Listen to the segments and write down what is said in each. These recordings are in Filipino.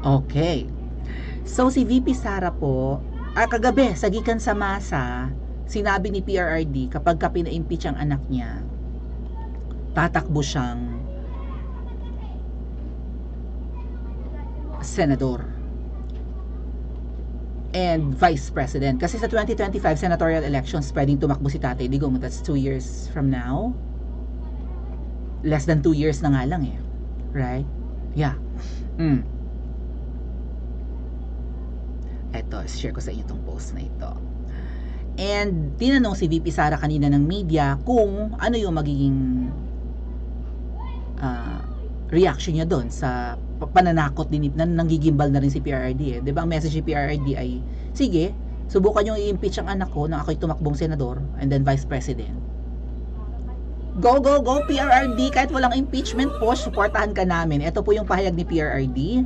Okay. So si VP Sara po, kagabi sa gikan sa masa, sinabi ni PRRD kapag ka pina-impeach ang anak niya, tatakbo siyang senador and vice president. Kasi sa 2025 senatorial elections, pwedeng tumakbo si Tatay Digong. That's 2 years from now. Less than 2 years na nga lang eh. Right? Yeah. Eto, share ko sa inyo itong post na ito. And tinanong si VP Sara kanina ng media kung ano yung magiging reaction niya doon sa pananakot din na nanggigimbal na rin si PRRD eh. 'Di ba ang message ni PRRD ay sige, subukan niyo i-impeach ang anak ko nang ako'y tumakbong senador and then vice president. Go, go, go PRRD, kahit walang impeachment po, suportahan ka namin. Ito po yung pahayag ni PRRD.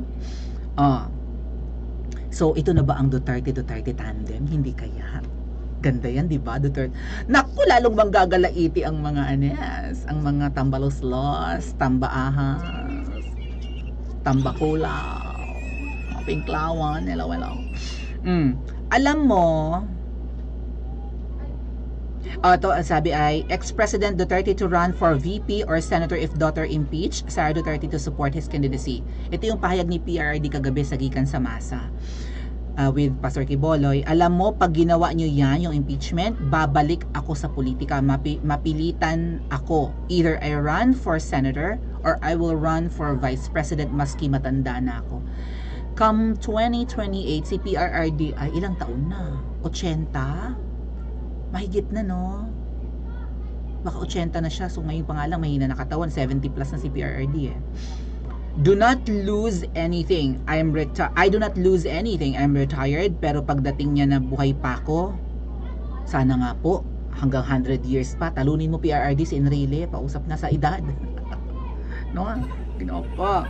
So ito na ba ang Duterte tandem? Hindi kaya. Ganda yan, di ba? Duterte. Naku, lalong manggagalaiti ang mga ang mga tambaloslos, tambaahas, tambakulaw, pinklawan, hello. Alam mo, ito sabi ay, ex-President Duterte to run for VP or Senator if daughter impeached, Sara Duterte to support his candidacy. Ito yung pahayag ni PRRD kagabi sa gikan sa masa. With Pastor Kiboloy, alam mo, pag ginawa nyo yan, yung impeachment, babalik ako sa politika, mapilitan ako. Either I run for senator or I will run for vice president maski matanda na ako. Come 2028, si PRRD ay ilang taon na? 80? Mahigit na, no? Baka 80 na siya, so ngayon pa nga lang mahina na katawan, 70 plus na si PRRD eh. Do not lose anything. I do not lose anything. I'm retired, pero pagdating niya na buhay pa ako, sana nga po hanggang 100 years pa, talunin mo PRRD si Enrile, pausap na sa edad. No? Ginopo.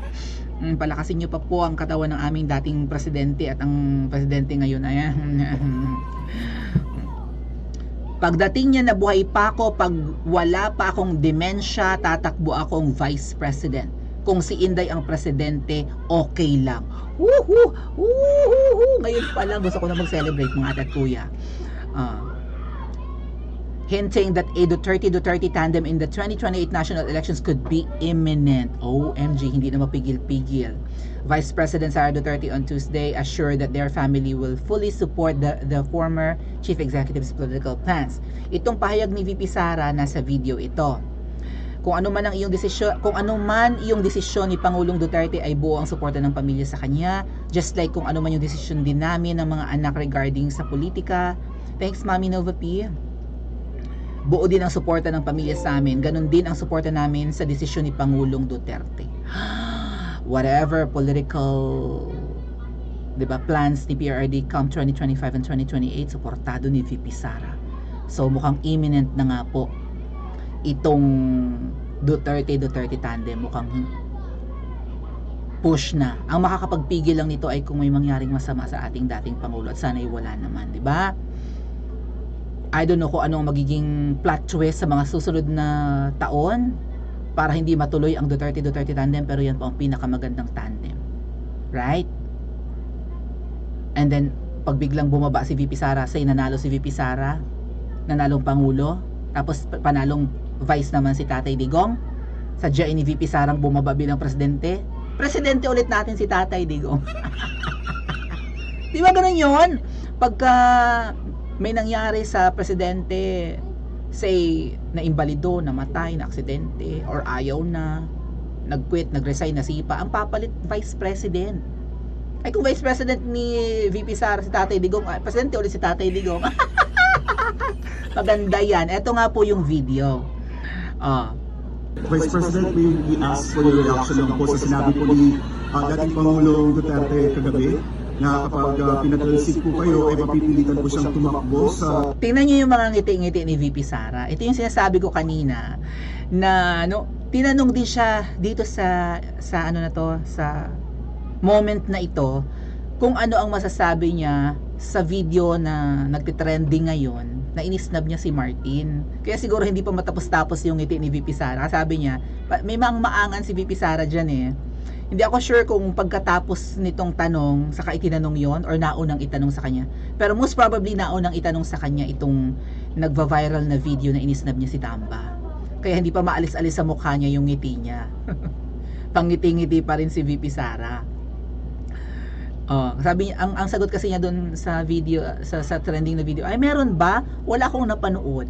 Palakasin niyo pa po ang katawan ng aming dating presidente at ang presidente ngayon. Ayan. Pagdating niya na buhay pa ako, pag wala pa akong demensya, tatakbo akong vice president. Kung si Inday ang presidente, okay lang. Woohoo! Woohoo! Ngayon pa lang gusto ko na mag-celebrate mga ate at kuya. Hinting that a Duterte tandem in the 2028 national elections could be imminent. OMG, hindi na mapigil-pigil. Vice President Sara Duterte on Tuesday assured that their family will fully support the former chief executive's political plans. Itong pahayag ni VP Sara nasa video ito. Kung ano man iyong desisyon ni Pangulong Duterte ay buo ang suporta ng pamilya sa kanya, just like kung ano man yung desisyon din namin ng mga anak regarding sa politika. Thanks, Mami Nova P. Buo din ang suporta ng pamilya sa amin. Ganon din ang suporta namin sa desisyon ni Pangulong Duterte. Whatever political, plans ni PRRD come 2025 and 2028, suportado ni VP Sara. So mukhang imminent na nga po itong Duterte tandem, mukhang push na. Ang makakapagpigil lang nito ay kung may mangyaring masama sa ating dating Pangulo at sana'y wala naman, di ba? I don't know kung ano ang magiging plot twist sa mga susunod na taon para hindi matuloy ang Duterte tandem, pero yan po ang pinakamagandang tandem. Right? And then, pag biglang bumaba si VP Sara, say nanalo si VP Sara, nanalong Pangulo, tapos panalong vice naman si Tatay Digong, sadya ni VP Sarang bumaba bilang presidente ulit natin si Tatay Digong. Di ba ganun yun? Pagka may nangyari sa presidente, say naimbalido, namatay, na aksidente, or ayaw na, nag-quit, nag-resign, nasipa, ang papalit vice president. Ay kung vice president ni VP Sara si Tatay Digong, presidente ulit si Tatay Digong. Maganda yan. Ito nga po yung video. Vice President, we ask for your reaction lang po sa sinabi po ni dating Pangulong Duterte kagabi na kapag pinatalsik po kayo ay mapipilitan po siyang tumakbo sa... Tingnan niyo yung mga ngiti-ngiti ni VP Sara. Ito yung sinasabi ko kanina na tinanong din siya dito sa moment na ito kung ano ang masasabi niya sa video na nagtitrending ngayon na inisnab niya si Martin. Kaya siguro hindi pa matapos-tapos yung ngiti ni VP Sara. Sabi niya, may mga maangan si VP Sara dyan eh. Hindi ako sure kung pagkatapos nitong tanong, saka itinanong yon or naunang itanong sa kanya. Pero most probably naunang itanong sa kanya itong nagva-viral na video na inisnab niya si Tamba. Kaya hindi pa maalis-alis sa mukha niya yung ngiti niya. Pangiti-ngiti pa rin si VP Sara. Oh, sabi niya, ang sagot kasi niya doon sa video, sa trending na video, ay meron ba? Wala akong napanood.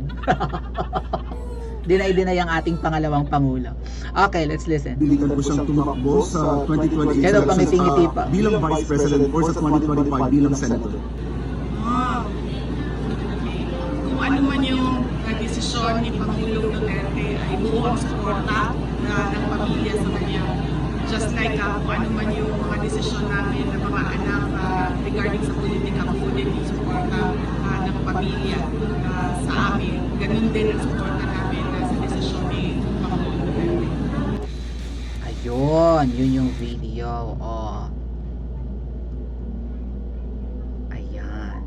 Dinay-dinay ang ating pangalawang pangulo. Okay, let's listen. Pilitan po siyang tumakbo sa 2028 Kaya daw pangiti-ngiti pa. bilang Vice President or sa 2025 bilang Senator. Kung ano man yung desisyon ni Pangulong Duterte ay buo ang suporta ng pamilya sa kanya. Just like kung ano man yung mga desisyon namin ng mga anak regarding sa politika, buo din yung suporta ng pamilya sa amin. Ganun din ang suporta namin sa desisyon ni Pangulong Duterte. Ayun, yun yung video. Oh. Ayan.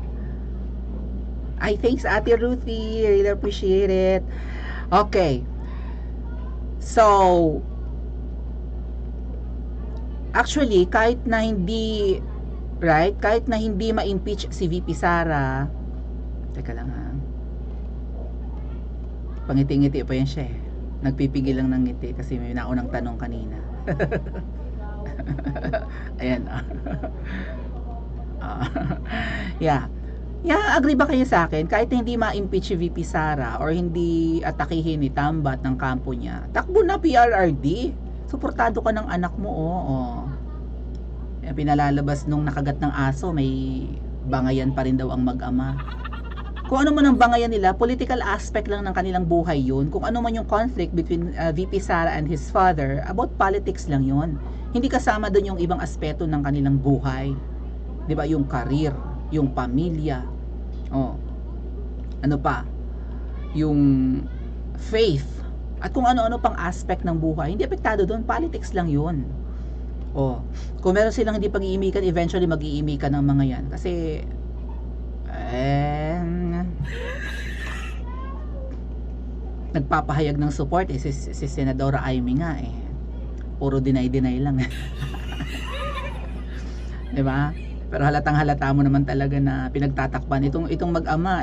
Ay, thanks Ate Ruthie. Really appreciate it. Okay. So, actually, kahit na hindi ma-impeach si VP Sara, teka lang ha. Pangiti-ngiti pa yan siya eh. Nagpipigil lang ng ngiti kasi may naunang tanong kanina. Ayan. Yeah. Yeah, agree ba kayo sa akin? Kahit na hindi ma-impeach si VP Sara or hindi atakihin ni Tamba at ng kampo niya, takbo na PRRD. Suportado ka ng anak mo, Pinalalabas nung nakagat ng aso, may bangayan pa rin daw ang mag-ama. Kung ano man ang bangayan nila, political aspect lang ng kanilang buhay yun. Kung ano man yung conflict between VP Sara and his father, about politics lang yun. Hindi kasama doon yung ibang aspeto ng kanilang buhay. 'Di ba? Yung career, yung pamilya, ano pa? Yung faith, at kung ano-ano pang aspect ng buhay. Hindi apektado doon, politics lang yun. Kung meron silang hindi pag-iimikan, eventually mag-iimikan ng mga yan. Kasi nagpapahayag ng support si Senadora Amy nga puro deny lang. 'Di ba? Pero halatang-halata mo naman talaga na pinagtatakpan itong mag-ama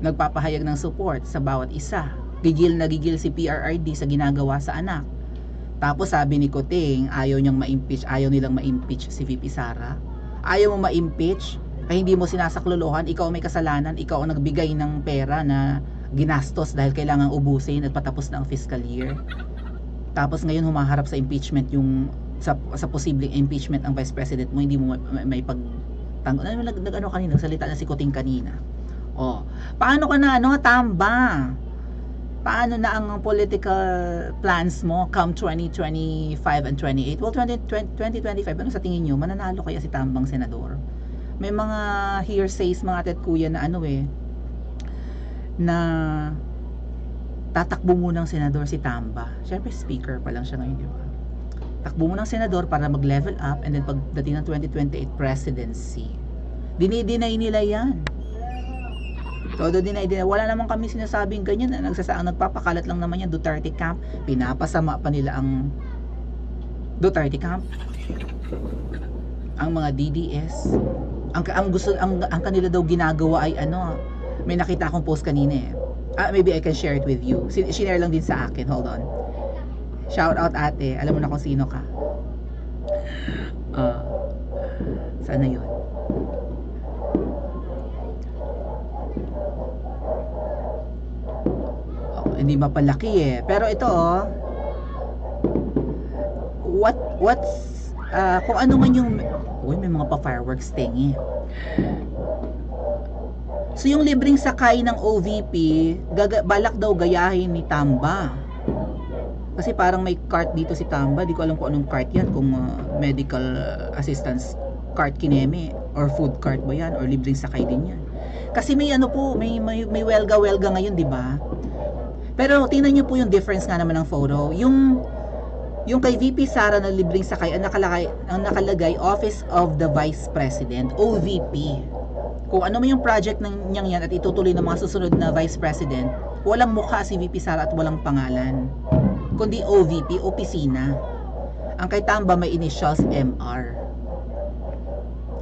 nagpapahayag ng support sa bawat isa. Gigil na gigil si PRRD sa ginagawa sa anak. Tapos sabi ni Kuting, ayaw nilang ma-impeach si VP Sara. Ayaw mo ma-impeach, kaya hindi mo sinasaklolohan, ikaw may kasalanan, ikaw ang nagbigay ng pera na ginastos dahil kailangan ubusin at patapos na ang fiscal year. Tapos ngayon humaharap sa impeachment sa posibleng impeachment ang Vice President mo, hindi mo may pagtanggol. Kanina, nagsalita na si Kuting kanina. Paano ka na Tamba? Paano na ang political plans mo come 2025 and 28? Well, 2025, ano sa tingin nyo? Mananalo kaya si Tambang senador? May mga hearsays mga ate at kuya na na tatakbo munang senador si Tamba. Siyempre speaker pa lang siya ngayon, di ba? Takbo munang senador para mag-level up, and then pagdating ng 2028 presidency, dinideny nila yan. Todo dinay. Wala naman kami sinasabing ganyan. Nagpapakalat lang naman yan, Duterte camp. Pinapasama pa nila ang Duterte camp, ang mga DDS. Ang kanila daw ginagawa ay may nakita akong post kanina maybe I can share it with you. Share lang din sa akin. Hold on. Shout out ate. Alam mo na kung sino ka. Sana yun. Hindi mapalaki pero ito kung ano man yung may mga pa-fireworks thing so yung libreng sakay ng OVP balak daw gayahin ni Tamba kasi parang may cart dito si Tamba, di ko alam kung anong cart yan, kung medical assistance cart kineme or food cart ba yan or libreng sakay din yan kasi may may welga ngayon, di ba? Pero tingnan niyo po yung difference nga naman ng photo. Yung kay VP Sara na libreng sakay ang nakalagay Office of the Vice President, OVP. Kung ano man yung project ng yan at itutuloy ng mga susunod na Vice President, walang mukha si VP Sara at walang pangalan. Kundi OVP, opisina. Ang kay Tamba may initials MR.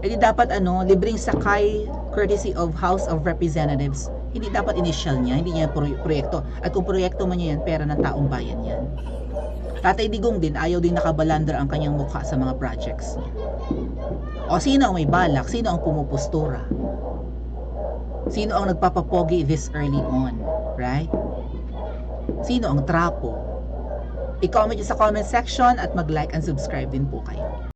E di dapat libreng sakay courtesy of House of Representatives. Hindi dapat initial niya, hindi niya proyekto. At kung proyekto man niya yan, pera ng taong bayan yan. Tatay Digong din, ayaw din nakabalandra ang kanyang mukha sa mga projects niya. O sino ang may balak? Sino ang pumupostura? Sino ang nagpapapogi this early on? Right? Sino ang trapo? I-comment nyo sa comment section at mag-like and subscribe din po kayo.